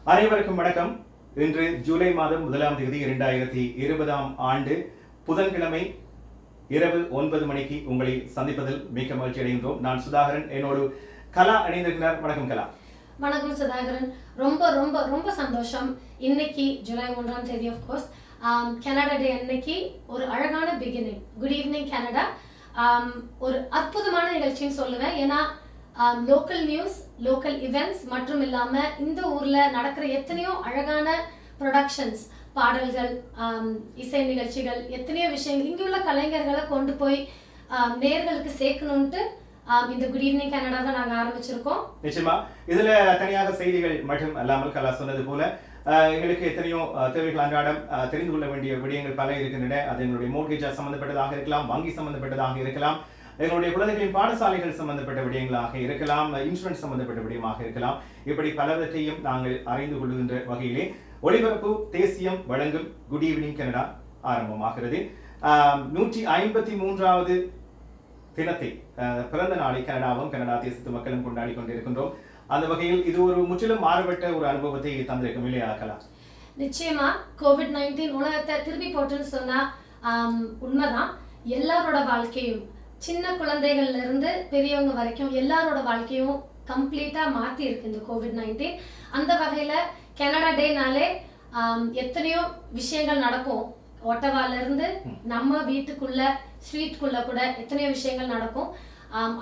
அனைவருக்கும் வணக்கம். இன்று ஜூலை மாதம் 1ஆம் தேதி 2020ஆம் ஆண்டு புதன்கிழமை இரவு 9 மணிக்கு உங்களை சந்திப்பதில் மிக்க மகிழ்ச்சி அடைகின்றோம். நான் சுதாகரன், என்னோடு கலா இணைந்திருக்கிறார். வணக்கம் கலா. வணக்கம் சுதாகரன். ரொம்ப ரொம்ப ரொம்ப சந்தோஷம். இன்னைக்கு ஜூலை 1ஆம் தேதி ஆஃப் கோர்ஸ் கனடா டே. அன்னைக்கு ஒரு அழகான பிகினிங். Good evening Canada. ஒரு அற்புதமான நிகழ்ச்சின்னு சொல்லுவேன். ஏன்னா லோக்கல் நியூஸ், லோக்கல் இவெண்ட்ஸ் மற்றும் இல்லாம இந்த ஊர்ல நடக்கிற எத்தனையோ அழகான ப்ரொடக்ஷன்ஸ், பாடல்கள், இசை நிகழ்ச்சிகள், எத்தனையோ விஷயங்கள் இங்குள்ள கலைஞர்களை கொண்டு போய் நேர்களுக்கு சேர்க்கணும்ட்டு இந்த குட் ஈவினிங் கனடாவை நாங்க ஆரம்பிச்சிருக்கோம். நிச்சயமா இதுல தனியாக செய்திகள் மட்டும் அல்லாமல் கலா சொன்னது போல எங்களுக்கு எத்தனையோ தேவைகள் அன்றாடம் தெரிந்து கொள்ள வேண்டிய விடயங்கள் பல இருக்கின்றன. அது எங்களுடைய மோர்கேஜ் சம்பந்தப்பட்டதாக இருக்கலாம், வங்கி சம்பந்தப்பட்டதாக இருக்கலாம், எங்களுடைய குழந்தைகளின் பாடசாலைகள் சம்பந்தப்பட்ட விடயங்களாக இருக்கலாம், இன்சூரன்ஸ் சம்பந்தப்பட்ட விடயமாக இருக்கலாம். இப்படி பலவற்றையும் நாங்கள் அறிந்து கொள்ளுகின்ற வகையிலே ஒளிபரப்பு தேசியம் வழங்கும் குட் ஈவினிங் கனடா ஆரம்பமாகிறது. 153வது தினத்தை, பிறந்த நாளை கனடாவும் கனடா தேசத்து மக்களும் கொண்டாடி கொண்டிருக்கின்றோம். அந்த வகையில் இது ஒரு முற்றிலும் மாறுபட்ட ஒரு அனுபவத்தை தந்திருக்கும் இல்லையா கலா? நிச்சயமா COVID-19 உலகத்தை திருப்பி போட்டுன்னு சொன்னா உண்மைதான். எல்லாரோட வாழ்க்கையும், சின்ன குழந்தைகள்ல இருந்து பெரியவங்க வரைக்கும் எல்லாரோட வாழ்க்கையும் கம்ப்ளீட்டா மாத்தி இருக்கு இந்த COVID-19. அந்த வகையில கனடா டேனாலே எத்தனையோ விஷயங்கள் நடக்கும். ஒட்டவால இருந்து நம்ம வீட்டுக்குள்ள ஸ்ட்ரீட்குள்ள கூட எத்தனையோ விஷயங்கள் நடக்கும்.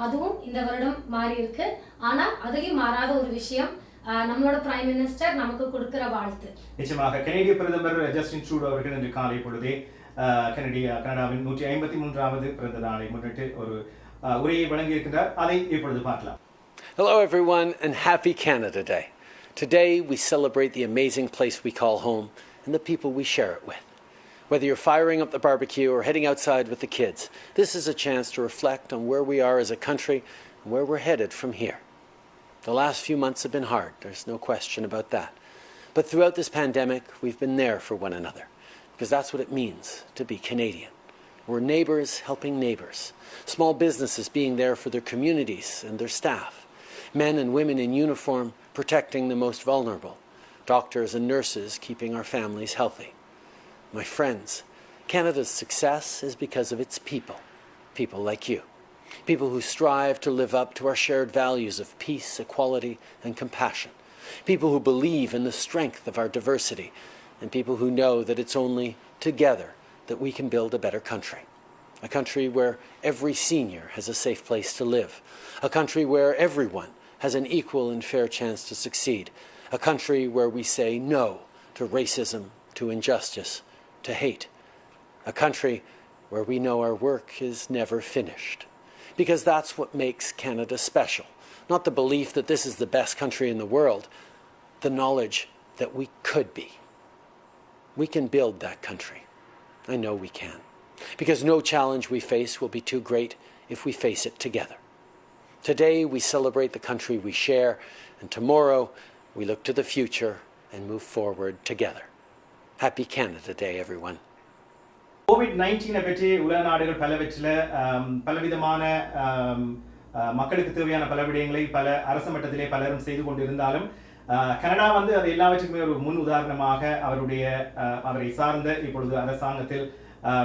அதுவும் இந்த வருடம் மாறி இருக்கு. ஆனா அதுலயும் மாறாத ஒரு விஷயம், நம்மளோட பிரைம் மினிஸ்டர் நமக்கு கொடுக்கிற வாழ்த்து. நிச்சயமாக கனேடிய பிரதமர் ஜஸ்டின் ட்ரூடோ அவர்கள் இன்று காலை பொழுதே கனடாவின் 153வது பிறந்த நாளை முன்னிட்டு ஒரு உரையை வழங்கியிருக்கின்றார். அதை இப்பொழுது பார்க்கலாம். Hello everyone and happy Canada Day. Today we celebrate the amazing place we call home and the people we share it with. Whether you're firing up the barbecue or heading outside with the kids, this is a chance to reflect on where we are as a country and where we're headed from here. The last few months have been hard, there's no question about that. But throughout this pandemic, we've been there for one another, because that's what it means to be Canadian. We're neighbours helping neighbours, small businesses being there for their communities and their staff, men and women in uniform protecting the most vulnerable, doctors and nurses keeping our families healthy. My friends, Canada's success is because of its people, people like you, people who strive to live up to our shared values of peace, equality, and compassion, people who believe in the strength of our diversity, and people who know that it's only together that we can build a better country. A country where every senior has a safe place to live. A country where everyone has an equal and fair chance to succeed. A country where we say no to racism, to injustice, to hate. A country where we know our work is never finished. Because that's what makes Canada special. Not the belief that this is the best country in the world, the knowledge that we could be. We can build that country. I know we can. Because no challenge we face will be too great if we face it together. Today we celebrate the country we share, and tomorrow we look to the future and move forward together. Happy Canada Day, everyone. COVID-19 பற்றி உலக நாடுகள் பலவற்றில் பலவிதமான மக்களுக்கு தேவையான பல விடயங்களை பல அரசு மட்டத்திலே பலரும் செய்து கொண்டிருந்தாலும் கனடா அது எல்லாவற்றுக்குமே ஒரு முன் உதாரணமாக அவரை சார்ந்த இப்பொழுது அரசாங்கத்தில்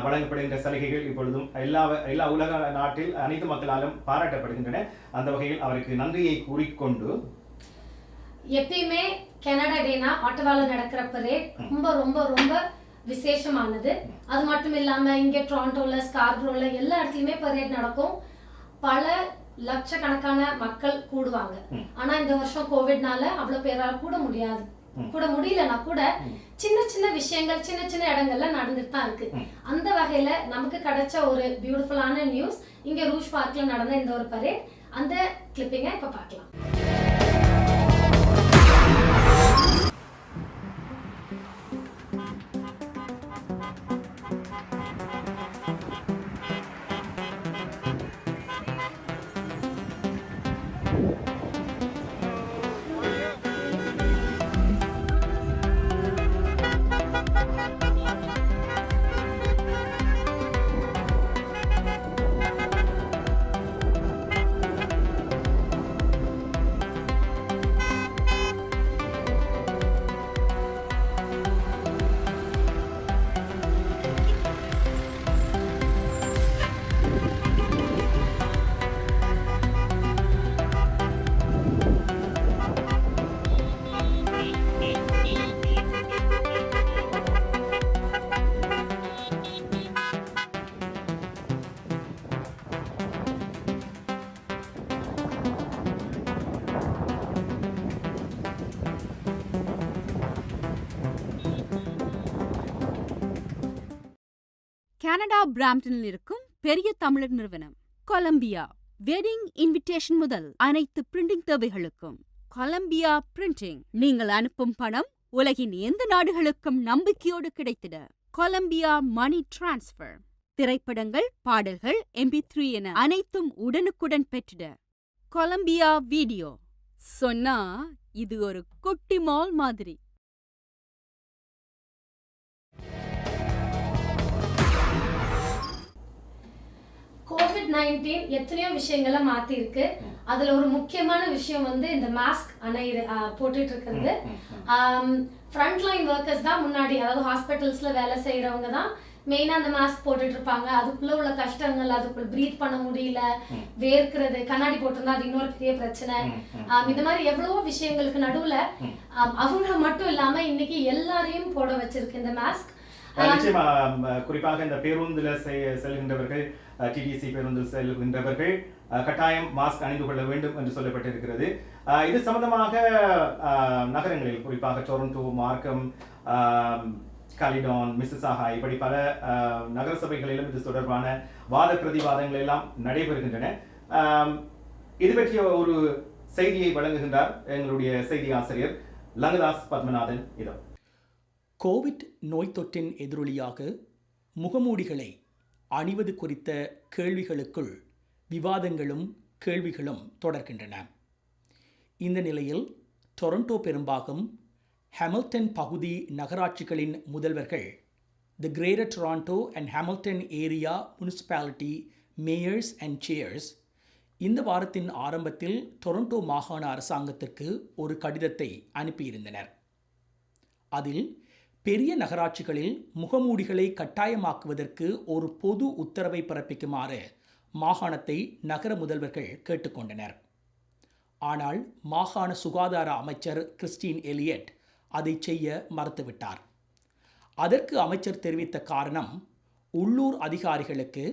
வழங்கப்படுகின்ற சலுகைகள் இப்பொழுதும் எல்லா உலக நாட்டில் அனைத்து மக்களாலும் பாராட்டப்படுகின்றன. அந்த வகையில் அவருக்கு நன்றியை கூறிக்கொண்டு, எப்பயுமே கனடா டேனா ஆட்டோவால நடக்கிற பரேட் ரொம்ப ரொம்ப ரொம்ப விசேஷமானது. அது மட்டும் இல்லாம இங்க டொரண்டோல, ஸ்கார்பரோல எல்லா இடத்துலயுமே பரேட் நடக்கும். பல லட்சக்கணக்கான மக்கள் கூடுவாங்க. ஆனா இந்த வருஷம் கோவிட்னால அவ்வளவு பேரால கூட முடியலன்னா கூட சின்ன சின்ன விஷயங்கள் சின்ன சின்ன இடங்கள்ல நடந்துட்டு தான் இருக்கு. அந்த வகையில நமக்கு கிடைச்ச ஒரு பியூட்டிஃபுல்லான நியூஸ், இங்க ரூஷ் பார்க்ல நடந்த இந்த ஒரு பரேட். அந்த கிளிப்பிங்கை இப்ப பார்க்கலாம். கனடா பிராம்டனில் இருக்கும் பெரிய தமிழர் நிறுவனம் கொலம்பியா. வெட்டிங் இன்விடேஷன் முதல் அனைத்து பிரிண்டிங் தேவைகளுக்கும் கொலம்பியா பிரிண்டிங். நீங்கள் அனுப்பும் பணம் உலகின் எந்த நாடுகளுக்கும் நம்பிக்கையோடு கிடைத்திட கொலம்பியா மணி டிரான்ஸ்ஃபர். திரைப்படங்கள், பாடல்கள், MP3 என அனைத்தும் உடனுக்குடன் பெற்றிட கொலம்பியா வீடியோ. சொன்னா இது ஒரு குட்டி மால் மாதிரி. COVID-19 எத்தனையோ விஷயங்களை மாத்திருக்கு. அதுல ஒரு முக்கியமான விஷயம் வந்து இந்த மாஸ்க் போட்டுட்டு இருக்கிறது. ஃப்ரண்ட்லைன் ஒர்க்கர்ஸ் தான் முன்னாடி, அதாவது ஹாஸ்பிட்டல்ஸ்ல வேலை செய்யறவங்க தான் மெயினா அந்த மாஸ்க் போட்டுட்டு இருப்பாங்க. அதுக்குள்ள உள்ள கஷ்டங்கள், அதுக்குள்ள பிரீத் பண்ண முடியல, வேர்க்கிறது, கண்ணாடி போட்டிருந்தா அது இன்னொரு பெரிய பிரச்சனை. இந்த மாதிரி எவ்வளவோ விஷயங்களுக்கு நடுவுல அவங்க மட்டும் இல்லாம இன்னைக்கு எல்லாரையும் போட வச்சிருக்கு இந்த மாஸ்க். நிச்சயமா, குறிப்பாக இந்த பேருந்துல செல்கின்றவர்கள், டிடிசி பேருந்தில் செல்கின்றவர்கள் கட்டாயம் மாஸ்க் அணிந்து கொள்ள வேண்டும் என்று சொல்லப்பட்டிருக்கிறது. இது சம்பந்தமாக நகரங்களில், குறிப்பாக டொரண்டோ, மார்க்கம், காலிடான், மிசிசாகா, இப்படி பல நகர சபைகளிலும் இது தொடர்பான வாத பிரதிவாதங்கள் எல்லாம் நடைபெறுகின்றன. இது பற்றிய ஒரு செய்தியை வழங்குகின்றார் எங்களுடைய செய்தி ஆசிரியர் லங்கதாஸ் பத்மநாதன். இதோ கோவிட் நோய் தொற்றின் எதிரொலியாக முகமூடிகளை அணிவது குறித்த கேள்விகளுக்குள் விவாதங்களும் கேள்விகளும் தொடர்கின்றன. இந்த நிலையில் டொரண்டோ பெரும்பாகம், ஹாமில்டன் பகுதி நகராட்சிகளின் முதல்வர்கள், the Greater Toronto and Hamilton area municipality mayors and chairs இந்த வாரத்தின் ஆரம்பத்தில் டொரண்டோ மாகாண அரசாங்கத்திற்கு ஒரு கடிதத்தை அனுப்பியிருந்தனர். அதில் பெரிய நகராட்சிகளில் முகமூடிகளை கட்டாயமாக்குவதற்கு ஒரு பொது உத்தரவை பிறப்பிக்குமாறு மாகாணத்தை நகர முதல்வர்கள் கேட்டுக்கொண்டனர். ஆனால் மாகாண சுகாதார அமைச்சர் கிறிஸ்டின் எலியட் அதை செய்ய மறுத்துவிட்டார். அதற்கு அமைச்சர் தெரிவித்த காரணம், உள்ளூர் அதிகாரிகளுக்கு,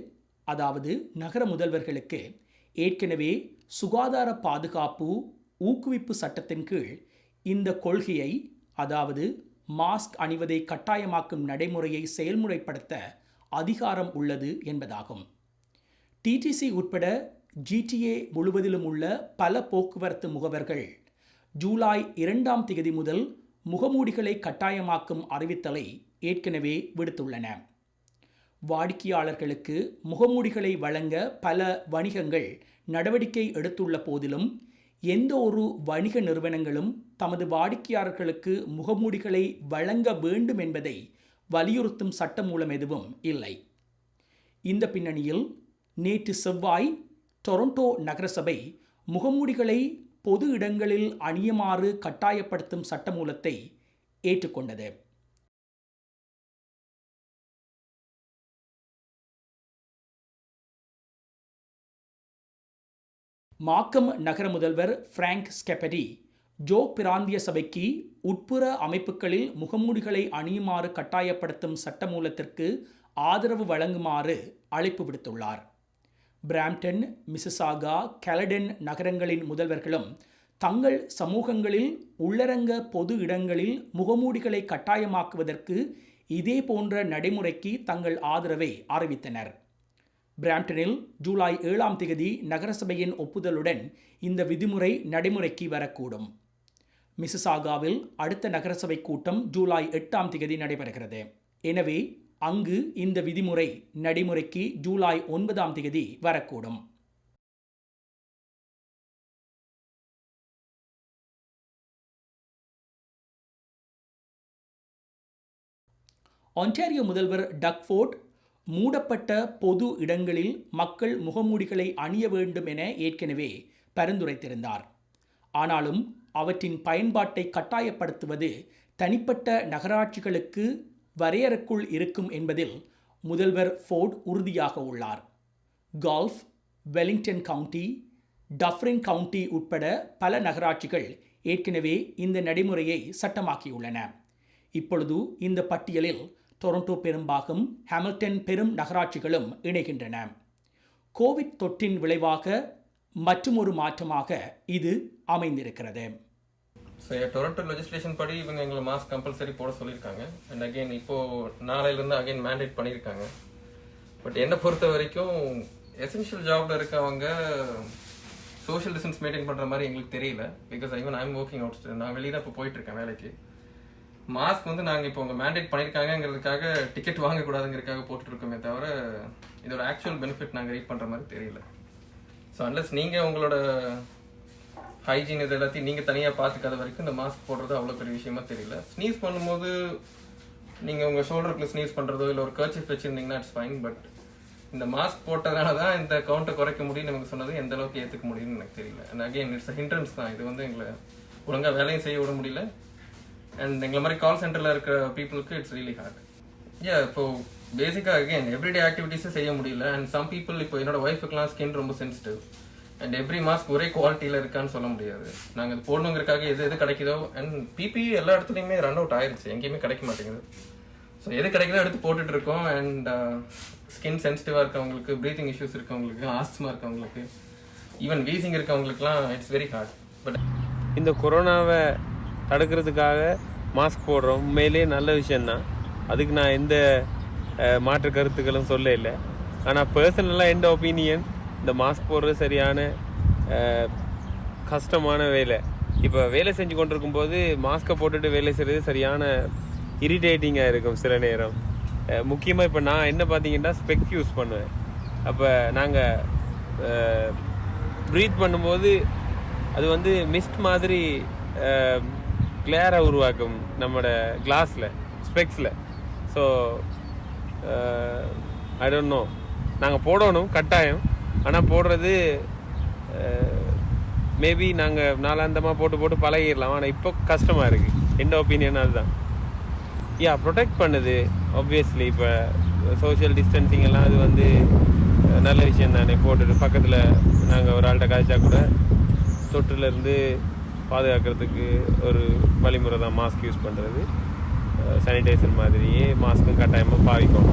அதாவது நகர முதல்வர்களுக்கு ஏற்கனவே சுகாதார பாதுகாப்பு ஊக்குவிப்பு சட்டத்தின் கீழ் இந்த கொள்கையை, அதாவது மாஸ்க் அணிவதை கட்டாயமாக்கும் நடைமுறையை செயல்முறைப்படுத்த அதிகாரம் உள்ளது என்பதாகும். டிடிசி உட்பட GTA முழுவதிலும் உள்ள பல போக்குவரத்து முகவர்கள் ஜூலை 2 முதல் முகமூடிகளை கட்டாயமாக்கும் அறிவித்தலை ஏற்கனவே விடுத்துள்ளன. வாடிக்கையாளர்களுக்கு முகமூடிகளை வழங்க பல வணிகங்கள் நடவடிக்கை எடுத்துள்ள போதிலும் எந்த ஒரு வணிக நிறுவனங்களும் தமது வாடிக்கையாளர்களுக்கு முகமூடிகளை வழங்க வேண்டும் என்பதை வலியுறுத்தும் சட்டமூலம் எதுவும் இல்லை. இந்த பின்னணியில் நேற்று செவ்வாய் டொரண்டோ நகரசபை முகமூடிகளை பொது இடங்களில் அணியுமாறு கட்டாயப்படுத்தும் சட்டமூலத்தை ஏற்றுக்கொண்டது. மாக்கம் நகர முதல்வர் பிராங்க் ஸ்கெப்படி ஜோ பிராந்திய சபைக்கு உட்புற அமைப்புகளில் முகமூடிகளை அணியுமாறு கட்டாயப்படுத்தும் சட்டமூலத்திற்கு ஆதரவு வழங்குமாறு அழைப்பு விடுத்துள்ளார். பிராம்டன், மிசிசாகா, கலடன் நகரங்களின் முதல்வர்களும் தங்கள் சமூகங்களில் உள்ளரங்க பொது இடங்களில் முகமூடிகளை கட்டாயமாக்குவதற்கு இதே போன்ற நடைமுறைக்கு தங்கள் ஆதரவை அறிவித்தனர். பிராம்டனில் ஜூலை 7 நகரசபையின் ஒப்புதலுடன் இந்த விதிமுறை நடைமுறைக்கு வரக்கூடும். மிசிசாகாவில் அடுத்த நகரசபை கூட்டம் ஜூலை 8 நடைபெறுகிறது. எனவே அங்கு இந்த விதிமுறை நடைமுறைக்கு ஜூலை 9 வரக்கூடும். ஒன்டாரியோ முதல்வர் டக் ஃபோர்ட் மூடப்பட்ட பொது இடங்களில் மக்கள் முகமூடிகளை அணிய வேண்டும் என ஏற்கனவே பரிந்துரைத்திருந்தார். ஆனாலும் அவற்றின் பயன்பாட்டை கட்டாயப்படுத்துவது தனிப்பட்ட நகராட்சிகளுக்கு வரையறைக்குள் இருக்கும் என்பதில் முதல்வர் ஃபோர்ட் உறுதியாக உள்ளார். கால்ஃப், வெலிங்டன் கவுண்டி, டஃப்ரின் கவுண்டி உட்பட பல நகராட்சிகள் ஏற்கனவே இந்த நடைமுறையை சட்டமாக்கியுள்ளன. இப்பொழுது இந்த பட்டியலில் டொரண்டோ பெரும்பாகம், ஹாமில்டன் பெரும் நகராட்சிகளும் இணைகின்றன. கோவிட் தொற்றின் விளைவாக மற்றுமொரு மாற்றமாக இது அமைந்திருக்கிறது. டொரண்டோ லெஜிஸ்லேஷன் படி இவங்க எங்களை மாஸ்க் கம்பல்சரி போட சொல்லியிருக்காங்க. அண்ட் அகெயின் இப்போ நாளையிலேருந்து அகெயின் மேண்டேட் பண்ணியிருக்காங்க. பட் என்னை பொறுத்த வரைக்கும் எசென்ஷியல் ஜாப்ல இருக்கவங்க சோஷியல் டிஸ்டன்ஸ் மெயின்டைன் பண்ற மாதிரி எங்களுக்கு தெரியல. Because even I'm working out, நான் வெளியே தான் இப்போ போயிட்டு இருக்கேன் வேலைக்கு. மாஸ்க் வந்து நாங்கள் இப்போ உங்க மேண்டேட் பண்ணியிருக்காங்கிறதுக்காக டிக்கெட் வாங்கக்கூடாதுங்கிறதுக்காக போட்டுட்டு இருக்கோமே தவிர இதோட ஆக்சுவல் பெனிஃபிட் நாங்கள் ரீட் பண்ற மாதிரி தெரியல. ஸோ அன்லஸ் நீங்கள் உங்களோட ஹைஜீன் இது எல்லாத்தையும் நீங்கள் தனியாக பார்த்துக்காத வரைக்கும் இந்த மாஸ்க் போடுறது அவ்வளோ பெரிய விஷயமா தெரியல. ஸ்னீஸ் பண்ணும்போது நீங்கள் உங்கள் ஷோல்டருக்குள்ள ஸ்னீஸ் பண்ணுறதோ இல்லை ஒரு கர்ச்சிஃப் வச்சுருந்தீங்கன்னா இட்ஸ் ஃபைன். பட் இந்த மாஸ்க் போட்டதால தான் இந்த கவுண்ட்டை குறைக்க முடியும்னு நமக்கு சொன்னது எந்த அளவுக்கு ஏற்றுக்க முடியும்னு எனக்கு தெரியல. அண்ட் அகெயின் இட்ஸ் ஹிண்ட்ரன்ஸ் தான். இது வந்து எங்களை ஒழுங்காக வேலையும் செய்ய விட முடியல. அண்ட் எங்களை மாதிரி கால் சென்டரில் இருக்கிற பீப்புளுக்கு இட்ஸ் ரியலி ஹார்ட். இப்போ பேசிக்காக அகெயின் எவ்ரிடே ஆக்டிவிட்டீஸும் செய்ய முடியல. அண்ட் சம் பீப்புள் இப்போ என்னோட ஒய்ஃபுக்கெலாம் ஸ்கின் ரொம்ப சென்சிட்டிவ். அண்ட் எவ்ரி மாஸ்க் ஒரே குவாலிட்டியில் இருக்கான்னு சொல்ல முடியாது. நாங்கள் இது போடணுங்கிறதுக்காக எது கிடைக்குதோ, அண்ட் பிபி எல்லா இடத்துலையுமே ரன் அவுட் ஆயிடுச்சு, எங்கேயுமே கிடைக்க மாட்டேங்குது. ஸோ எது கிடைக்குதோ எடுத்து போட்டுட்டு இருக்கோம். அண்ட் ஸ்கின் சென்சிட்டிவாக இருக்கவங்களுக்கு, ப்ரீத்திங் இஷ்யூஸ் இருக்கவங்களுக்கு, ஆஸ்துமா இருக்கவங்களுக்கு, ஈவன் வீசிங் இருக்கவங்களுக்குலாம் இட்ஸ் வெரி ஹார்ட். பட் இந்த கொரோனாவை தடுக்கிறதுக்காக மாஸ்க் போடுறோம், உண்மையிலே நல்ல விஷயந்தான். அதுக்கு நான் எந்த மாற்று கருத்துக்களும் சொல்ல இல்லை. ஆனால் பர்சனலாக எந்த ஒப்பீனியன், இந்த மாஸ்க் போடுறது சரியான கஷ்டமான வேலை. இப்போ வேலை செஞ்சு கொண்டிருக்கும்போது மாஸ்க்கை போட்டுட்டு வேலை செய்கிறது சரியான இரிட்டேட்டிங்காக இருக்கும் சில நேரம். முக்கியமாக இப்போ நான் என்ன பார்த்தீங்கன்னா ஸ்பெக்ஸ் யூஸ் பண்ணுவேன். அப்போ நாங்கள் ப்ரீத் பண்ணும்போது அது வந்து மிஸ்ட் மாதிரி கிளியராக உருவாக்கும் நம்மளோட கிளாஸில், ஸ்பெக்ஸில். ஸோ ஐ டோன்ட் நோ, நாங்கள் போடணும் கட்டாயம். ஆனால் போடுறது மேபி நாங்கள் நாளாந்தமாக போட்டு பழகிடலாம். ஆனால் இப்போ கஷ்டமாக இருக்குது. எந்த ஒப்பீனியன் அதுதான். ப்ரொடெக்ட் பண்ணுது ஆப்வியஸ்லி. இப்போ சோஷியல் டிஸ்டன்சிங் எல்லாம் அது வந்து நல்ல விஷயம் தானே. போட்டுட்டு பக்கத்தில் நாங்கள் ஒரு ஆள்கிட்ட காய்ச்சா கூட தொற்றுலேருந்து பாதுகாக்கிறதுக்கு ஒரு வழிமுறை தான் மாஸ்க் யூஸ் பண்ணுறது. சானிடைசர் மாதிரியே மாஸ்க்கும் கட்டாயமாக பாவிக்கணும்.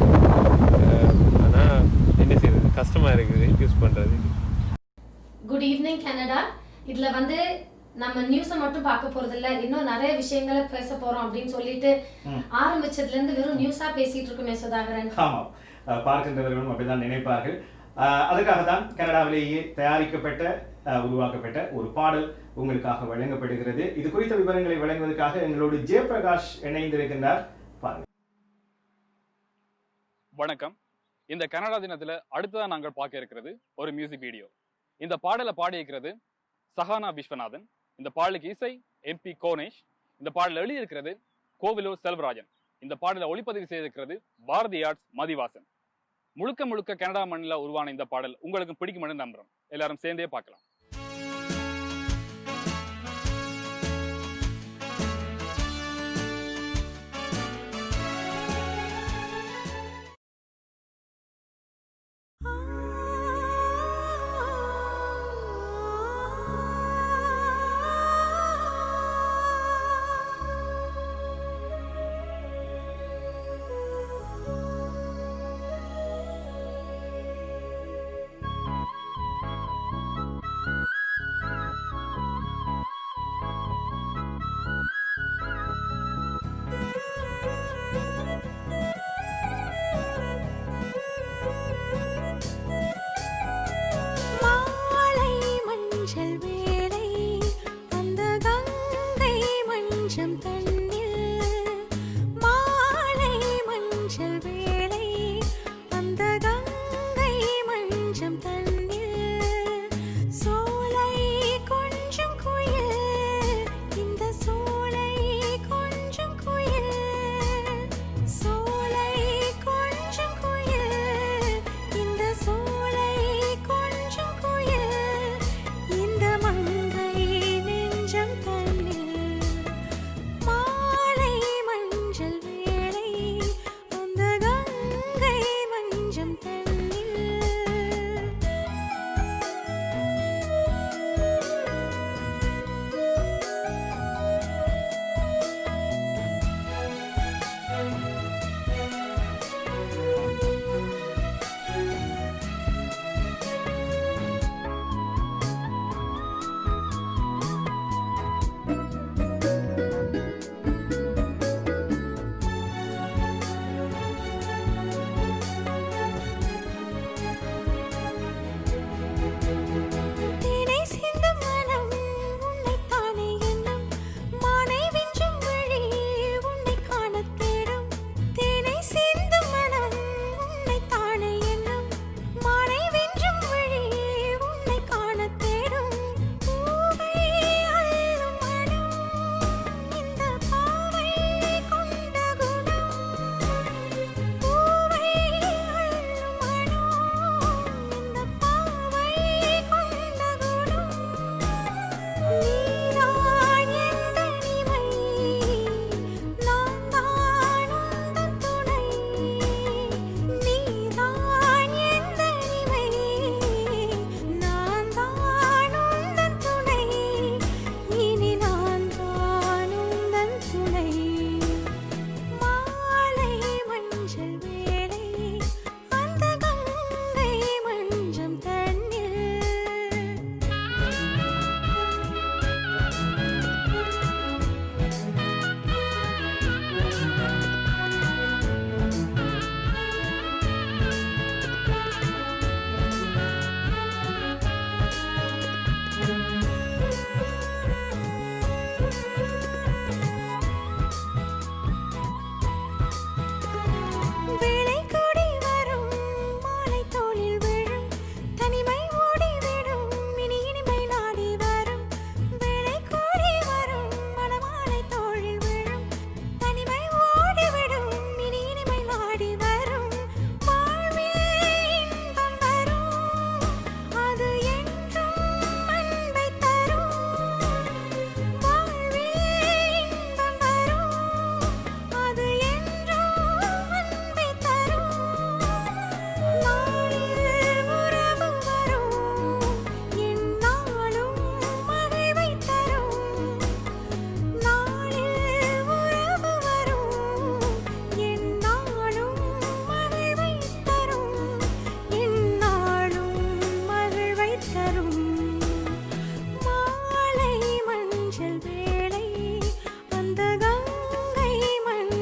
ஆனால் என்ன செய்யறது, கஷ்டமாக இருக்குது யூஸ் பண்ணுறது. Good evening Canada. இதில் வந்து நம்ம நியூஸை மட்டும் பார்க்க போறது இல்ல, இன்னும் நிறைய விஷயங்களை பேச போறோம் அப்படின்னு சொல்லிட்டு ஆரம்பிச்சதுல இருந்து வெறும் நியூஸா பேசிட்டு இருக்கோமே சுதாகரன். ஆமாம், பார்க்கின்றவர்களும் அப்படிதான் நினைப்பார்கள். அதுக்காக தான் கனடாவிலேயே தயாரிக்கப்பட்ட உருவாக்கப்பட்ட ஒரு பாடல் உங்களுக்காக வழங்கப்படுகிறது. இது குறித்த விவரங்களை வழங்குவதற்காக எங்களோடு ஜெயபிரகாஷ் இணைந்திருக்கின்றார். பாருங்க. வணக்கம். இந்த கனடா தினத்துல அடுத்ததான் நாங்கள் பார்க்க இருக்கிறது ஒரு மியூசிக் வீடியோ. இந்த பாடலை பாடியிருக்கிறது சஹானா விஸ்வநாதன். இந்த பாடலுக்கு இசை MP கோனேஷ். இந்த பாடல் எழுதியிருக்கிறது கோவிலூர் செல்வராஜன். இந்த பாடலை ஒளிப்பதிவு செய்திருக்கிறது பாரதி ஆர்ட்ஸ் மதிவாசன். முழுக்க கனடா மண்ணில் உருவான இந்த பாடல் உங்களுக்கு பிடிக்கும்னு நம்புறோம். எல்லாரும் சேர்ந்தே பார்க்கலாம்.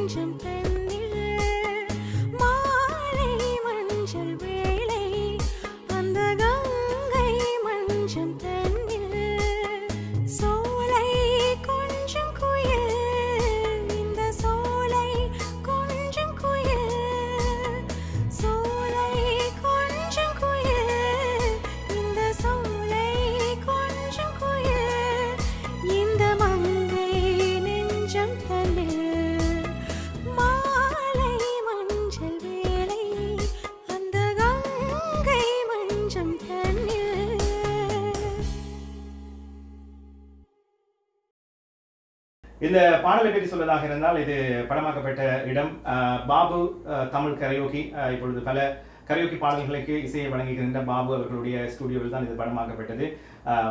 மஞ்சம் தன்னில் மாலை மஞ்சள் வேளை அந்த கங்கை மஞ்சம் தன்னில் சோலை கொஞ்சம் குயில் இந்த சோலை கொஞ்சம் குயில் சோலை கொஞ்சம் குயில் இந்த சோலை கொஞ்சம் குயில் இந்த மங்கை நெஞ்சம் தன்னில் மாலை மஞ்சள் வேளை அந்த கங்கை மஞ்சம் தன்னில். இந்த பாடலை பற்றி சொல்வதாக இருந்தால் இது படமாக்கப்பட்ட இடம் பாபு தமிழ் கரையோகி. இப்பொழுது பல கரையோகி பாடல்களுக்கு இசையை வழங்குகின்ற பாபு அவர்களுடைய ஸ்டுடியோவில் தான் இது படமாக்கப்பட்டது.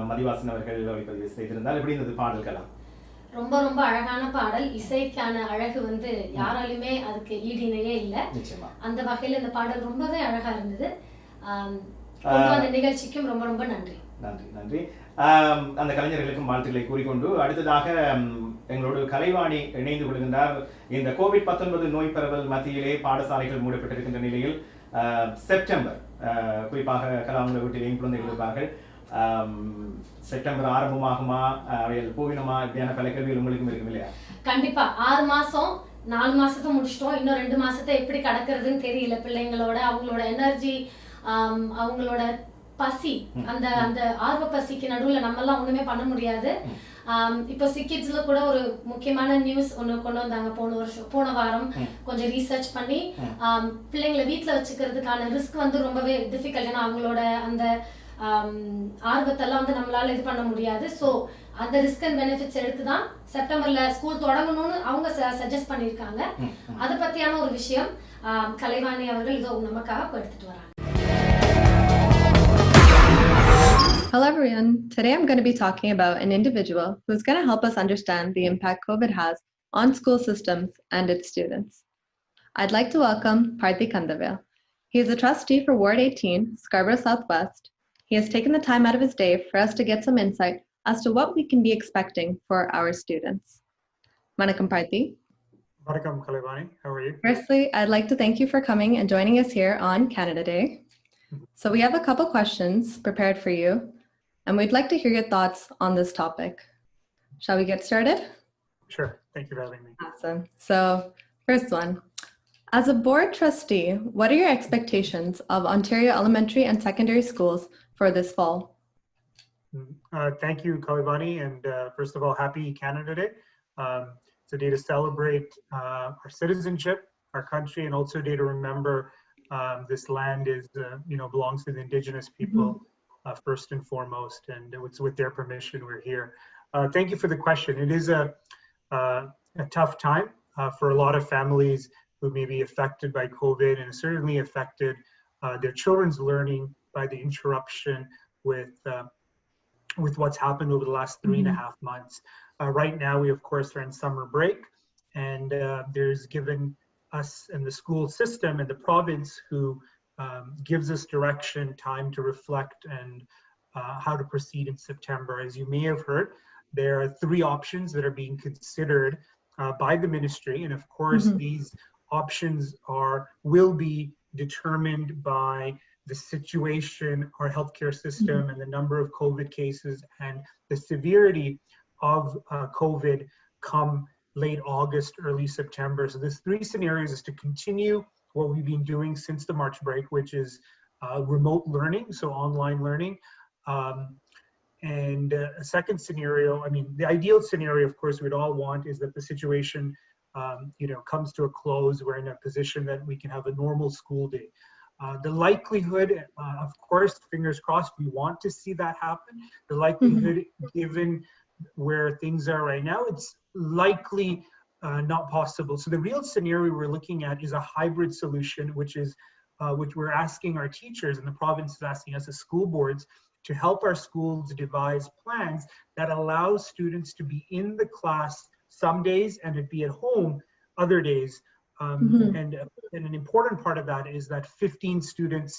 மதிவாசன் அவர்கள் ஒளிப்பதிவு செய்திருந்தால் எப்படி இருந்தது பாடல்களாம்? ரொம்ப ரொம்ப அழகான பாடல். இசைக்கான அழகு வந்து யாராலுமே அதுக்கு ஈடிணையே இல்லை. நிச்சயமா அந்த வகையில் இந்த பாடல் ரொம்பவே அழகா இருந்தது. கொண்டு வந்த நிகழ்ச்சிக்கும் ரொம்ப ரொம்ப நன்றி. நன்றி நன்றி. அந்த கலைஞர்களுக்கும் வாழ்த்துக்களை கூறிக்கொண்டு அடுத்ததாக எங்களோடு கலைவாணி இணைந்து கொள்கின்றார். இந்த கோவிட்-19 நோய் பரவல் மத்தியிலே பாடசாலைகள் மூடப்பட்டிருக்கின்ற நிலையில் செப்டம்பர், குறிப்பாக கலாமுல வீட்டிலேயும் குழந்தைகள் இருப்பார்கள், செப்டம்பர் ஆரம்பமாகுமா, அவையில் போயினுமா, இப்படியான பல கேள்விகள் உங்களுக்கும் இருக்கும் இல்லையா? கண்டிப்பா 6 மாசம் 4 மாசத்தை முடிச்சிட்டோம். இன்னும் 2 மாசத்தை எப்படி கடக்கிறதுன்னு தெரியல. பிள்ளைங்களோட அவங்களோட எனர்ஜி, அவங்களோட பசி, அந்த அந்த ஆர்வ பசிக்கு நடுவுல நம்ம எல்லாம் ஒண்ணுமே பண்ண முடியாது. இப்போ சிக்கிட்ஸ்ல கூட ஒரு முக்கியமான நியூஸ் ஒன்று கொண்டு வந்தாங்க போன வாரம். கொஞ்சம் ரீசர்ச் பண்ணி பிள்ளைங்களை வீட்டில் வச்சுக்கிறதுக்கான ரிஸ்க் வந்து ரொம்பவே டிஃபிகல்ட். ஏன்னா அவங்களோட அந்த ஆர்வத்தெல்லாம் வந்து நம்மளால இது பண்ண முடியாது. ஸோ அந்த ரிஸ்க் அண்ட் பெனிஃபிட்ஸ் எடுத்து தான் செப்டம்பர்ல ஸ்கூல் தொடங்கணும்னு அவங்க சஜஸ்ட் பண்ணியிருக்காங்க. அதை பத்தியான ஒரு விஷயம் கலைவாணி அவர்கள் இதோ நமக்காக எடுத்துட்டு வராங்க. Hello everyone, today I'm going to be talking about an individual who's going to help us understand the impact COVID has on school systems and its students. I'd like to welcome Parthi Kandavale. He is a trustee for Ward 18, Scarborough Southwest. He has taken the time out of his day for us to get some insight as to what we can be expecting for our students. Vanakkam Parthi. Vanakkam Kalivani, how are you? Firstly, I'd like to thank you for coming and joining us here on Canada Day. So we have a couple questions prepared for you, and we'd like to hear your thoughts on this topic. Shall we get started? Sure. Thank you for having me. Awesome. So first one, as a board trustee, what are your expectations of Ontario elementary and secondary schools for this fall? Thank you, Kalivani. And first of all, happy Canada Day. It's a day to celebrate our citizenship, our country, and also a day to remember this land is, belongs to the Indigenous people first and foremost, and it's with their permission we're here. Thank you for the question. It is a tough time for a lot of families who may be affected by COVID, and certainly affected their children's learning by the interruption with what's happened over the last 3.5 months. Right now, we of course are in summer break, and there's given us and the school system and the province who gives us direction, time to reflect, and how to proceed in September. As you may have heard, there are 3 options that are being considered by the ministry, and of course these options will be determined by the situation, our healthcare system, and the number of COVID cases and the severity of COVID come late August, early September. So there's 3 scenarios is to continue what we've been doing since the March break, which is remote learning, so online learning. And a second scenario, the ideal scenario, of course, we'd all want is that the situation, comes to a close. We're in a position that we can have a normal school day. The likelihood, of course, fingers crossed, we want to see that happen. The likelihood, given where things are right now, it's likely not possible. So the real scenario we're looking at is a hybrid solution, which we're asking our teachers, and the province is asking us as school boards to help our schools devise plans that allow students to be in the class some days and to be at home other days. And an important part of that is that 15 students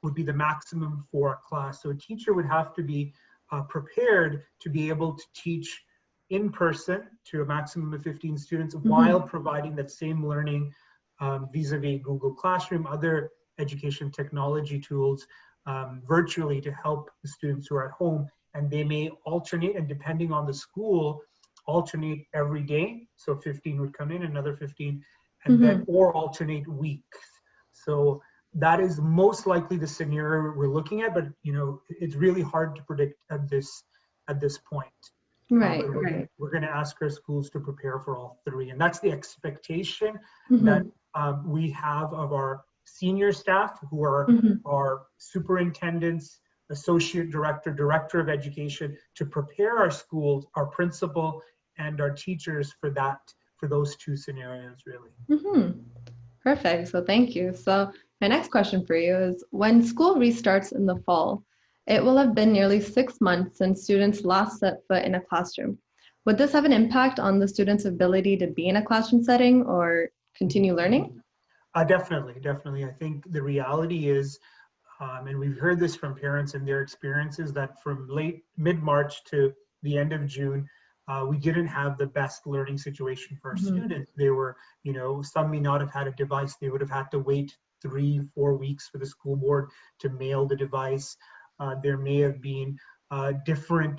would be the maximum for a class. So a teacher would have to be prepared to be able to teach in person to a maximum of 15 students while providing that same learning vis-a-vis Google Classroom, other education technology tools virtually to help the students who are at home. And they may alternate, and depending on the school, alternate every day. So 15 would come in, another 15, and then or alternate weeks. So that is most likely the scenario we're looking at, but you know, it's really hard to predict at this point. Right, We're going to ask our schools to prepare for all three, and that's the expectation that we have of our senior staff, who are our superintendents, associate director, director of education, to prepare our schools, our principal, and our teachers for those two scenarios, really. Perfect. So thank you. So my next question for you is, when school restarts in the fall, it will have been nearly 6 months since students last set foot in a classroom. Would this have an impact on the students' ability to be in a classroom setting or continue learning? Definitely. I think the reality is, and we've heard this from parents and their experiences, that from mid-March to the end of June, we didn't have the best learning situation for our students. They were, you know, some may not have had a device. They would have had to wait 3-4 weeks for the school board to mail the device. There may have been different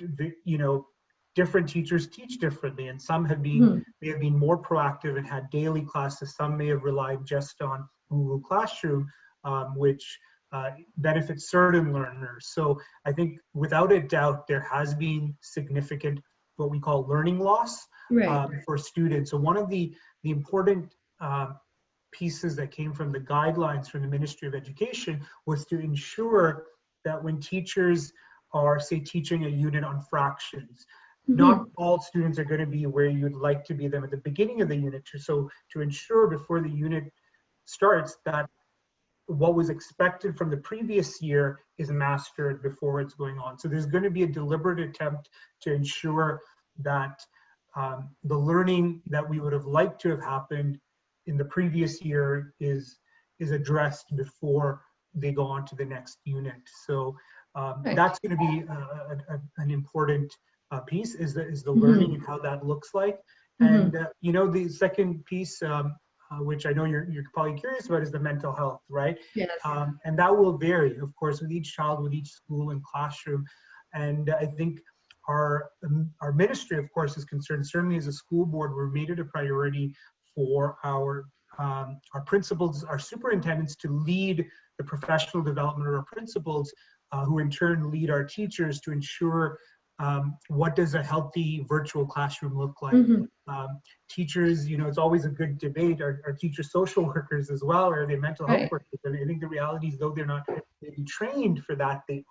teachers teach differently, and some may have been more proactive and had daily classes. Some may have relied just on Google Classroom, which benefits certain learners. So I think without a doubt, there has been significant what we call learning loss for students. So one of the important pieces that came from the guidelines from the Ministry of Education was to ensure that when teachers are, say, teaching a unit on fractions, not all students are going to be where you'd like to be them at the beginning of the unit. So to ensure before the unit starts that what was expected from the previous year is mastered before it's going on. So there's going to be a deliberate attempt to ensure that the learning that we would have liked to have happened in the previous year is addressed before they go on to the next unit. So that's going to be an important piece, is the learning and how that looks like. And you know, the second piece, which I know you're probably curious about, is the mental health, right? Yes. And that will vary, of course, with each child, with each school and classroom. And I think our ministry, of course, is concerned. Certainly, as a school board, we've made it a priority for our principals, our superintendents, to lead the professional development of our principals, who in turn lead our teachers to ensure what does a healthy virtual classroom look like. Teachers, you know, it's always a good debate. Are teachers social workers as well, or are they mental health workers? And I think the reality is, though they're not maybe trained for that, they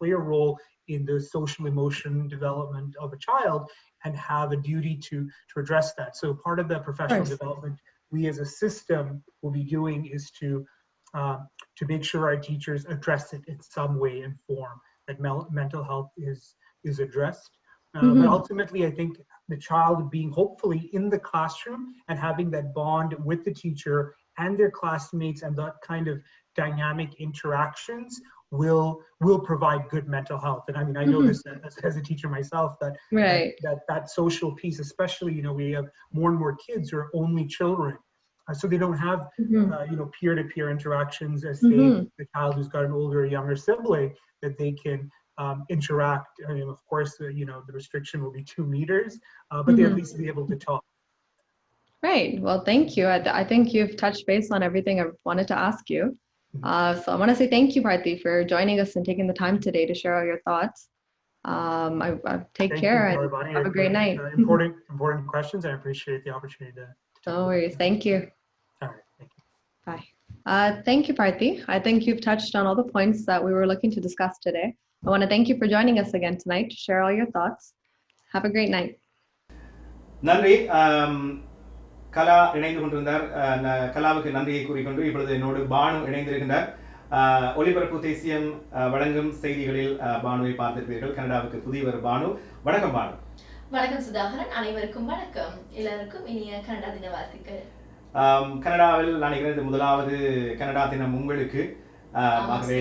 play a role in the social emotion development of a child and have a duty to address that. So part of the professional development we as a system will be doing is to make sure our teachers address it in some way and form, that mental health is addressed. But ultimately, I think the child being hopefully in the classroom and having that bond with the teacher and their classmates and that kind of dynamic interactions will provide good mental health. And I mean, I know this as a teacher myself, that that social piece, especially, you know, we have more and more kids who are only children. So they don't have, you know, peer-to-peer interactions as, say, the child who's got an older or younger sibling, that they can interact. I mean, of course, you know, the restriction will be 2 meters, but they at least be able to talk. Right. Well, thank you. I think you've touched base on everything I wanted to ask you. So I want to say thank you, Parthi, for joining us and taking the time today to share all your thoughts. Take care and have a great night. Important questions. I appreciate the opportunity to no worries. Thank you. All right. Thank you. Bye. Thank you, Parthi. I think you've touched on all the points that we were looking to discuss today. I want to thank you for joining us again tonight to share all your thoughts. Have a great night. நன்றி. கலா இணைந்து கொண்டிருந்தார். கலாவுக்கு நன்றியை கூறிக்கொண்டு இப்பொழுது என்னோடு பானு இணைந்திருக்கின்றார். ஒலிபரப்பு தேசியம் வழங்கும் செய்திகளில் பானுவை பார்த்திருப்பீர்கள். கனடாவுக்கு புதியவர் பானு. வணக்கம் பானு. வணக்கம் சுதாகரன். அனைவருக்கும் வணக்கம். எல்லாருக்கும் இனிய கனடா தின வாழ்த்துக்கள். கனடாவில் நான் நினைக்கிறேன் முதலாவது கனடா தினம் உங்களுக்கு. ஆகவே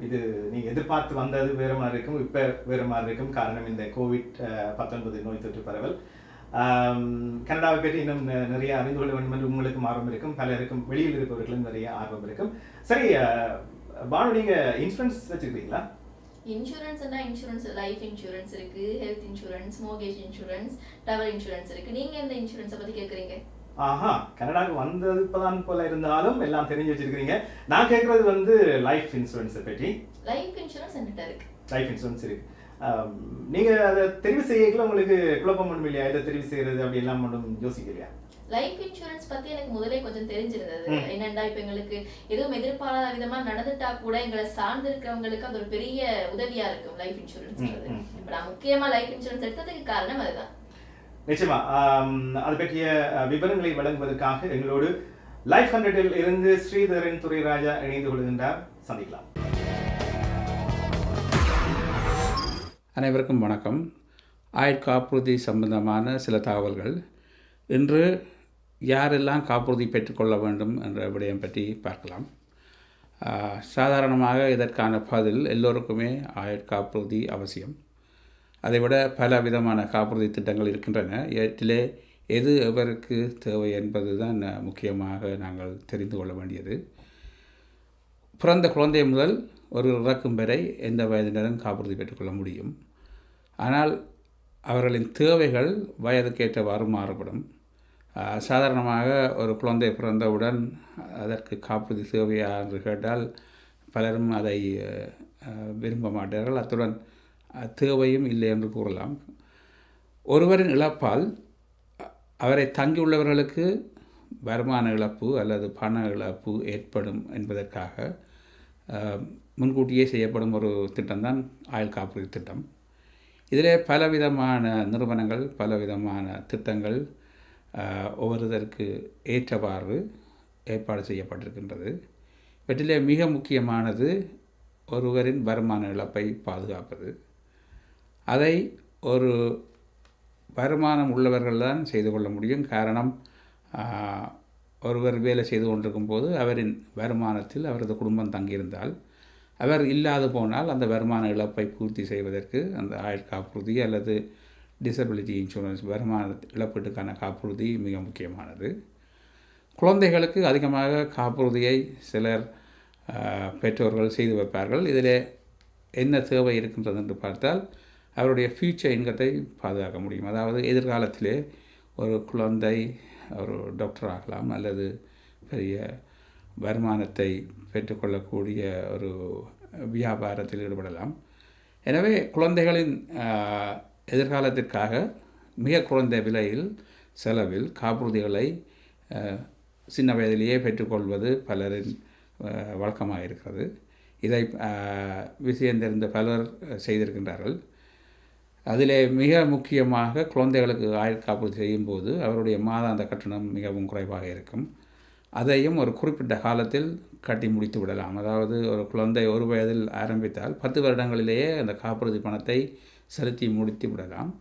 இது நீங்கள் எதிர்பார்த்து வந்தது வேறு மாதிரி இருக்கும், இப்போ வேறு மாதிரி இருக்கும். காரணம் இந்த COVID-19 நோய் தொற்று பரவல். கனடாவை பற்றி இன்னும் நிறைய அறிந்து கொள்ள வேண்டும் என்று உங்களுக்கும் ஆர்வம் இருக்கும், பலருக்கும் வெளியில் இருப்பவர்களும் நிறைய ஆர்வம் இருக்கும். சரி பானு, நீங்கள் இன்சூரன்ஸ் வச்சுருக்கீங்களா? இன்சூரன்ஸ்னா இன்சூரன்ஸ், லைஃப் இன்சூரன்ஸ் இருக்கு, health insurance, mortgage insurance, travel insurance இருக்கு. நீங்க எந்த இன்சூரன்ஸை பத்தி கேக்குறீங்க? கனடாவுக்கு வந்தது இப்பதான் போல இருந்தாலும் எல்லாம் தெரிஞ்சு வச்சிருக்கீங்க. நான் கேட்கறது வந்து லைஃப் இன்சூரன்ஸை பற்றி. லைஃப் இன்சூரன்ஸ் என்கிட்ட இருக்கு. லைஃப் இன்சூரன்ஸ் இருக்கு. நீங்க அதை தெரிவு செய்யல உங்களுக்கு குழப்பம் ஒன்றும் இல்லையா? இதை தெரிவு செய்யறது அப்படி எல்லாம் ஒன்றும் யோசிக்கலையா? லைஃப் இன்சூரன்ஸ் பத்தி எனக்கு முதலே கொஞ்சம் தெரிஞ்சிருந்தது. என்னண்டா இப்ப எங்களுக்கு எதுவும் எதிர்பாராத விதமா நடந்துட்டா கூட எங்களை சார்ந்து இருக்கிறவங்களுக்கு அது ஒரு பெரிய உதவியா இருக்கும் லைஃப் இன்சூரன்ஸ். இப்ப நான் முக்கியமா லைஃப் இன்சூரன்ஸ் எடுத்ததுக்கு காரணம் அதுதான். நிச்சயமா அது பற்றிய விவரங்களை வழங்குவதற்காக எங்களோடு லைஃப் 100 இருந்து ஸ்ரீதரன் துரைராஜா இணைந்து கொள்கின்றார். சந்திக்கலாம். அனைவருக்கும் வணக்கம். ஆயுட்காப்புறுதி சம்பந்தமான சில தகவல்கள். இன்று யாரெல்லாம் காப்புறுதி பெற்றுக்கொள்ள வேண்டும் என்ற விடயம் பற்றி பார்க்கலாம். சாதாரணமாக இதற்கான பதில் எல்லோருக்குமே ஆயுட்காப்புறுதி அவசியம். அதைவிட பல விதமான காப்புறுதி திட்டங்கள் இருக்கின்றன. இதிலே எது எவருக்கு தேவை என்பது தான் முக்கியமாக நாங்கள் தெரிந்து கொள்ள வேண்டியது. பிறந்த குழந்தை முதல் ஒரு இறக்கும் வரை எந்த வயதினரும் காப்புறுதி பெற்றுக்கொள்ள முடியும். ஆனால் அவர்களின் தேவைகள் வயதுக்கேற்றவாறு மாறுபடும். சாதாரணமாக ஒரு குழந்தை பிறந்தவுடன் அதற்கு காப்புறுதி தேவையா என்று கேட்டால் பலரும் அதை விரும்ப மாட்டார்கள். அத்துடன் தேவையும் இல்லை என்று கூறலாம். ஒருவரின் இழப்பால் அவரை தங்கியுள்ளவர்களுக்கு வருமான இழப்பு அல்லது பண இழப்பு ஏற்படும் என்பதற்காக முன்கூட்டியே செய்யப்படும் ஒரு திட்டம்தான் ஆயுள் காப்புறுதி திட்டம். இதிலே பலவிதமான நிறுவனங்கள், பலவிதமான திட்டங்கள் ஒவ்வொருவருக்கு ஏற்றவாறு ஏற்பாடு செய்யப்பட்டிருக்கின்றது. இவற்றிலே மிக முக்கியமானது ஒருவரின் வருமான இழப்பை பாதுகாப்பது. அதை ஒரு வருமானம் உள்ளவர்கள் தான் செய்து கொள்ள முடியும். காரணம், ஒருவர் வேலை செய்து கொண்டிருக்கும் போது அவரின் வருமானத்தில் அவரது குடும்பம் தங்கியிருந்தால், அவர் இல்லாது போனால் அந்த வருமான இழப்பை பூர்த்தி செய்வதற்கு அந்த ஆயுள் காப்புறுதி அல்லது டிசபிலிட்டி இன்சூரன்ஸ், வருமான இழப்பீட்டுக்கான காப்புறுதி மிக முக்கியமானது. குழந்தைகளுக்கு அதிகமாக காப்புறுதியை சிலர் பெற்றோர்கள் செய்து வைப்பார்கள். இதில் என்ன தேவை இருக்கின்றது என்று பார்த்தால், அவருடைய ஃப்யூச்சர் இன்கத்தை பாதுகாக்க முடியும். அதாவது எதிர்காலத்திலே ஒரு குழந்தை ஒரு டாக்டர் ஆகலாம் அல்லது பெரிய வருமானத்தை பெற்றுக்கொள்ளக்கூடிய ஒரு வியாபாரத்தில் ஈடுபடலாம். எனவே குழந்தைகளின் எதிர்காலத்திற்காக மிக குறைந்த விலையில் செலவில் காப்புறுதிகளை சின்ன வயதிலேயே பெற்றுக்கொள்வது பலரின் வழக்கமாக இருக்கிறது. இதை விஷயம் தெரிந்த பலர் செய்திருக்கின்றார்கள். அதிலே மிக முக்கியமாக குழந்தைகளுக்கு ஆயுள் காப்புறுதி செய்யும்போது அவருடைய மாதாந்த கட்டணம் மிகவும் குறைவாக இருக்கும். அதையும் ஒரு குறிப்பிட்ட காலத்தில் கட்டி முடித்து விடலாம். அதாவது ஒரு குழந்தை ஒரு வயதில் ஆரம்பித்தால் 10 வருடங்களிலேயே அந்த காப்புறுதி பணத்தை செலுத்தி முடித்து விடலாம்.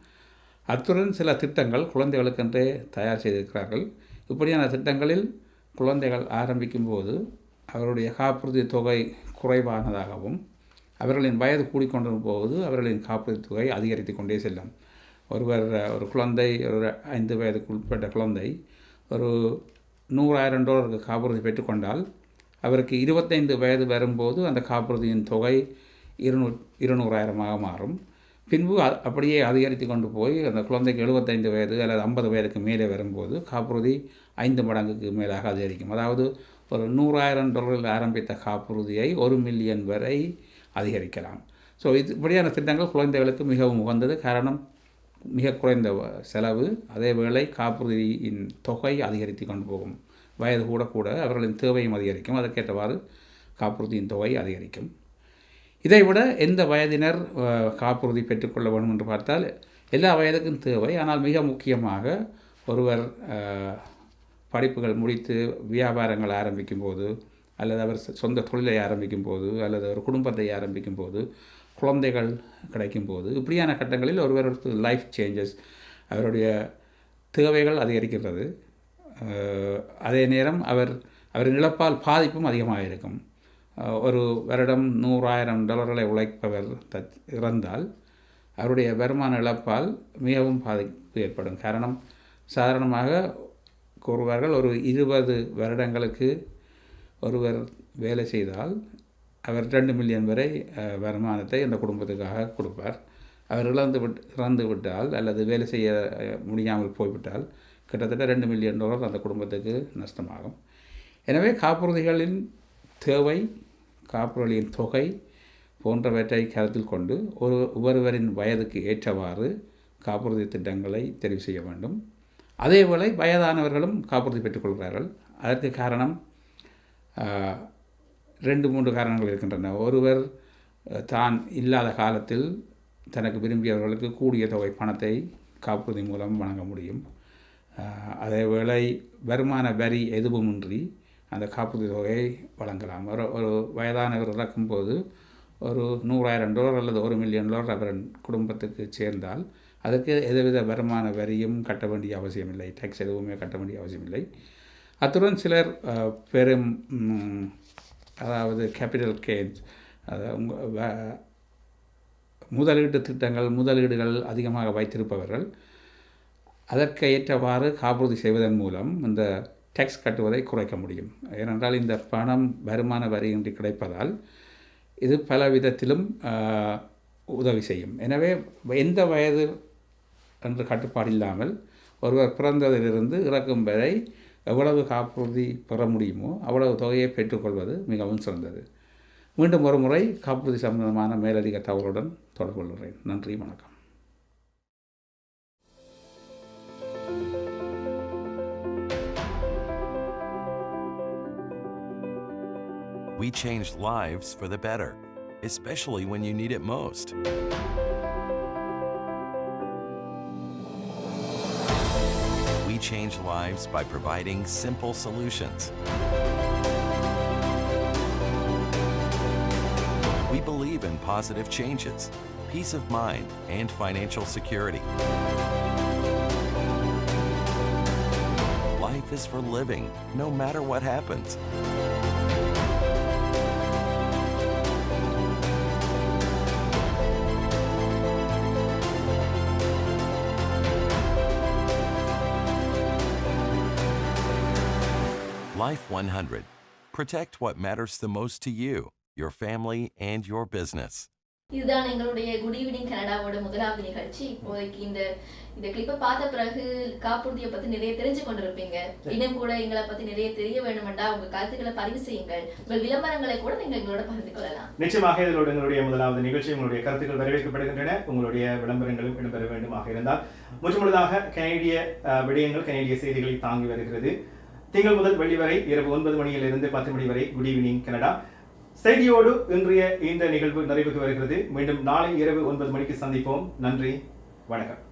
அத்துடன் சில திட்டங்கள் குழந்தைகளுக்கென்றே தயார் செய்திருக்கிறார்கள். இப்படியான திட்டங்களில் குழந்தைகள் ஆரம்பிக்கும் போது அவருடைய காப்புறுதி தொகை குறைவானதாகவும் அவர்களின் வயது கூடிக்கொண்டிருக்கும் போது அவர்களின் காப்புறுதி தொகை அதிகரித்து கொண்டே செல்லும். ஒரு குழந்தை, ஒரு 5 வயதுக்கு உட்பட்ட குழந்தை ஒரு $100,000 காப்புறுதி பெற்றுக்கொண்டால் அவருக்கு 25 வயது வரும்போது அந்த காப்புறுதியின் தொகை 200,000 மாறும். பின்பு அப்படியே அதிகரித்து கொண்டு போய் அந்த குழந்தைக்கு 75 வயது அல்லது 50 வயதுக்கு மேலே வரும்போது காப்புறுதி 5 மடங்குக்கு மேலாக அதிகரிக்கும். அதாவது ஒரு $100,000 ஆரம்பித்த காப்புறுதியை 1 மில்லியன் வரை அதிகரிக்கலாம். ஸோ இப்படியான திட்டங்கள் குழந்தைகளுக்கு மிகவும் உகந்தது. காரணம், மிக குறைந்த செலவு, அதே வேளை காப்புறுதியின் தொகை அதிகரித்து கொண்டு போகும். வயது கூட அவர்களின் தேவையும் அதிகரிக்கும். அதற்கேற்றவாறு காப்புறுதியின் தொகை அதிகரிக்கும். இதைவிட எந்த வயதினர் காப்புறுதி பெற்றுக்கொள்ள வேண்டும் என்று பார்த்தால் எல்லா வயதுக்கும் தேவை. ஆனால் மிக முக்கியமாக ஒருவர் படிப்புகள் முடித்து வியாபாரங்கள் ஆரம்பிக்கும் போது அல்லது அவர் சொந்த தொழிலை ஆரம்பிக்கும் போது அல்லது ஒரு குடும்பத்தை ஆரம்பிக்கும் போது, குழந்தைகள் கிடைக்கும் போது, இப்படியான கட்டங்களில் ஒருவருக்கு லைஃப் சேஞ்சஸ், அவருடைய தேவைகள் அதிகரிக்கின்றது. அதே நேரம் அவரின் இழப்பால் பாதிப்பும் அதிகமாக இருக்கும். ஒரு வருடம் $100,000 உழைப்பவர் இறந்தால் அவருடைய வருமான இழப்பால் மிகவும் பாதிப்பு ஏற்படும். காரணம், சாதாரணமாக கூறுவார்கள், ஒரு 20 வருடங்களுக்கு ஒருவர் வேலை செய்தால் அவர் 2 மில்லியன் வரை வருமானத்தை அந்த குடும்பத்துக்காக கொடுப்பார். அவர் இறந்து விட்டால் அல்லது வேலை செய்ய முடியாமல் போய்விட்டால் கிட்டத்தட்ட $2 மில்லியன் அந்த குடும்பத்துக்கு நஷ்டமாகும். எனவே காப்புறுதிகளின் தேவை, காப்புறுதியின் தொகை போன்றவற்றை கருத்தில் கொண்டு ஒவ்வொருவரின் வயதுக்கு ஏற்றவாறு காப்புறுதி திட்டங்களை தெரிவு செய்ய வேண்டும். அதேவேளை வயதானவர்களும் காப்புறுதி பெற்றுக்கொள்கிறார்கள். அதற்கு காரணம் 2-3 காரணங்கள் இருக்கின்றன. ஒருவர் தான் இல்லாத காலத்தில் தனக்கு விரும்பியவர்களுக்கு கூடிய தொகை பணத்தை காப்புறுதி மூலம் வழங்க முடியும். அதேவேளை வருமான வரி எதுவுமின்றி அந்த காப்புறுதி தொகையை வழங்கலாம். ஒரு வயதானவர் இறக்கும்போது ஒரு $100,000 அல்லது $1 மில்லியன் அவர் குடும்பத்துக்கு சேர்ந்தால் அதற்கு எதுவித வருமான வரியும் கட்ட வேண்டிய அவசியமில்லை, டேக்ஸ் எதுவுமே கட்ட வேண்டிய அவசியமில்லை. அத்துடன் சிலர் பெரும் அதாவது கேபிட்டல் கெயின்ஸ், முதலீட்டு திட்டங்கள், முதலீடுகள் அதிகமாக வைத்திருப்பவர்கள் அதற்கு ஏற்றவாறு காப்புறுதி செய்வதன் மூலம் இந்த டேக்ஸ் கட்டுவதை குறைக்க முடியும். ஏனென்றால் இந்த பணம் வருமான வரியின்றி கிடைப்பதால் இது பல விதத்திலும் உதவி செய்யும். எனவே எந்த வயது என்று கட்டுப்பாடு இல்லாமல் ஒருவர் பிறந்ததிலிருந்து இறக்கும் வரை எவ்வளவு காப்புறுதி பெற முடியுமோ அவ்வளவு தொகையை பெற்றுக்கொள்வது மிகவும் சிறந்தது. மீண்டும் ஒரு முறை காப்புறுதி சம்பந்தமான மேலதிக தகவலுடன் தொடர்பு கொள்கிறேன். நன்றி, வணக்கம். We change lives for the better, especially when you need it most. We change lives by providing simple solutions. We believe in positive changes, peace of mind, and financial security. Life is for living, no matter what happens. Life 100. Protect what matters the most to you, your family, and your business. இதுதான் எங்களுடைய good evening கனடாவோட முதலாவது நிகழ்ச்சி. இப்போதைக்கு இந்த கிளிப்பை பார்த்த பிறகு காப்புறுதியை பத்தி நிறைய தெரிஞ்சு கொண்டிருப்பீங்க. இன்னும் கூட எங்களை பத்தி நிறைய தெரிய வேண்டுமெண்டா உங்க கருத்துக்களை பதிவு செய்யுங்கள். உங்கள் விளம்பரங்களை கூட நீங்க எங்களோட பகிர்ந்து கொள்ளலாம். நிச்சயமாக இதோட எங்களுடைய முதலாவது நிகழ்ச்சி உங்களுடைய கருத்துக்கள் வரவேற்கப்படுகின்றன. உங்களுடைய விளம்பரங்களும் இடம்பெற வேண்டுமாக இருந்தால் முழுதாக கனேடிய விடயங்கள், கனேடிய செய்திகளை தாங்கி வருகிறது. திங்கள் முதல் வெள்ளி வரை இரவு 9 மணியிலிருந்து 10 மணி வரை குட் ஈவினிங் கனடா செய்தியோடு இன்றைய இந்த நிகழ்வு நிறைவுக்கு வருகிறது. மீண்டும் நாளை இரவு 9 மணிக்கு சந்திப்போம். நன்றி, வணக்கம்.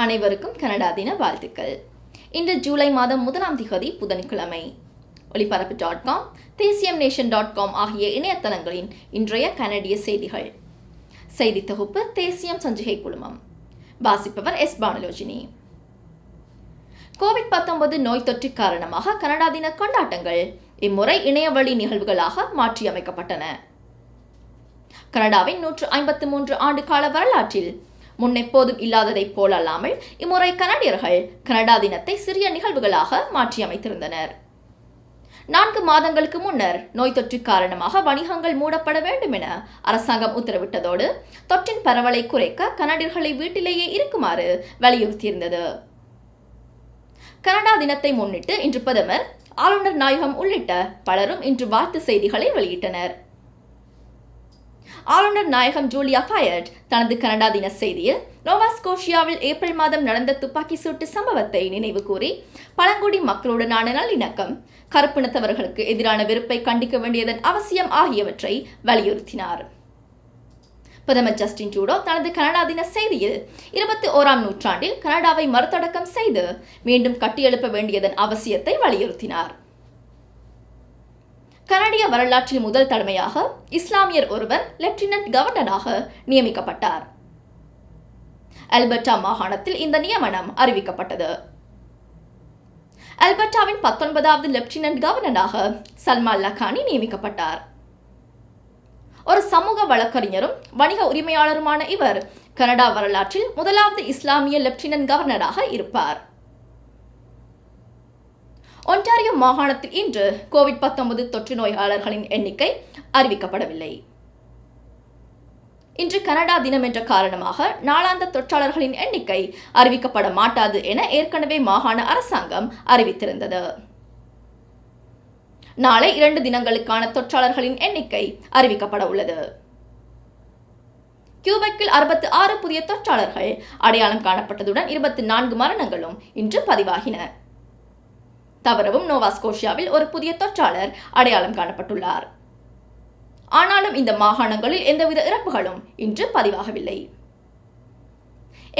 அனைவருக்கும் கனடா தின வாழ்த்துக்கள். இன்று ஜூலை மாதம் 1ஆம் திகதி புதன்கிழமை. ஒளிபரப்பு.com, தேசியம்நேஷன்.com ஆகிய இணையதளங்களின் இன்றைய கனடிய செய்திகள். செய்தி தொகுப்பு தேசியம் சஞ்சிகை குழுமம். வாசிப்பவர் எஸ். பானலோஜினி. கோவிட்-19 நோய் தொற்று காரணமாக கனடா தின கொண்டாட்டங்கள் இம்முறை இணையவழி நிகழ்வுகளாக மாற்றியமைக்கப்பட்டன. கனடாவின் 153 ஆண்டு கால வரலாற்றில் முன்னெப்போதும் இல்லாததைப் போலல்லாமல் இம்முறை கனடியர்கள் கனடா தினத்தை சிறிய நிகழ்வுகளாக மாற்றியமைத்திருந்தனர். 4 மாதங்களுக்கு முன்னர் நோய் தொற்று காரணமாக வணிகங்கள் மூடப்பட வேண்டும் என அரசாங்கம் உத்தரவிட்டதோடு தொற்றின் பரவலை குறைக்க கனடியர்களை வீட்டிலேயே இருக்குமாறு வலியுறுத்தியிருந்தது. கனடா தினத்தை முன்னிட்டு இன்று பிரதமர், ஆளுநர் நாயகம் உள்ளிட்ட பலரும் இன்று வாழ்த்து செய்திகளை வெளியிட்டனர். ஆளுநர் நாயகம் ஜூலியா ஃபயர்ட் தனது கனடா தின செய்தியில் நோவா ஸ்கோஷியாவில் ஏப்ரல் மாதம் நடந்த துப்பாக்கி சூட்டு சம்பவத்தை நினைவு கூறி பழங்குடி மக்களுடனான நல்லிணக்கம், கருப்பினத்தவர்களுக்கு எதிரான வெறுப்பை கண்டிக்க வேண்டியதன் அவசியம் ஆகியவற்றை வலியுறுத்தினார். பிரதமர் ஜஸ்டின் ட்ரூடோ தனது கனடா தின செய்தியில் 21ஆம் நூற்றாண்டில் கனடாவை மறுதொடக்கம் செய்து மீண்டும் கட்டியெழுப்ப வேண்டியதன் அவசியத்தை வலியுறுத்தினார். கனடிய வரலாற்றில் முதல் தடவையாக இஸ்லாமியர் ஒருவர் லெப்டினன்ட் கவர்னராக நியமிக்கப்பட்டார். அல்பர்டா மாகாணத்தில் இந்த நியமனம் அறிவிக்கப்பட்டது. அல்பர்டாவின் 19வது லெப்டினன்ட் கவர்னராக சல்மா லக்கானி நியமிக்கப்பட்டார். ஒரு சமூக வழக்கறிஞரும் வணிக உரிமையாளருமான இவர் கனடா வரலாற்றில் முதலாவது இஸ்லாமிய லெப்டினன்ட் கவர்னராக இருப்பார். ஒன்டாரியோ மாகாணத்தில் இன்று கோவிட்-19 தொற்று நோயாளர்களின் எண்ணிக்கை அறிவிக்கப்படவில்லை. இன்று கனடா தினம் என்ற காரணமாக நாளாந்த தொற்றாளர்களின் எண்ணிக்கை அறிவிக்கப்பட மாட்டாது என ஏற்கனவே மாகாண அரசாங்கம் அறிவித்திருந்தது. நாளை 2 தினங்களுக்கான தொற்றாளர்களின் எண்ணிக்கை அறிவிக்கப்பட உள்ளது. கியூபெக்கில் 66 புதிய தொற்றாளர்கள் அடையாளம் காணப்பட்டதுடன் 24 மரணங்களும் இன்று பதிவாகின. தவிரவும் நோவா ஸ்கோஷியாவில் ஒரு புதிய தொற்றாளர் அடையாளம் காணப்பட்டுள்ளார். ஆனாலும் இந்த மாகாணங்களில் எந்தவித இறப்புகளும் இன்று பதிவாகவில்லை.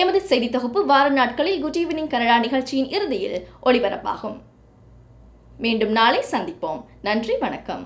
எமது செய்தி தொகுப்பு வார நாட்களில் குட் ஈவினிங் கனடா நிகழ்ச்சியின் இறுதியில் ஒளிபரப்பாகும். மீண்டும் நாளை சந்திப்போம். நன்றி, வணக்கம்.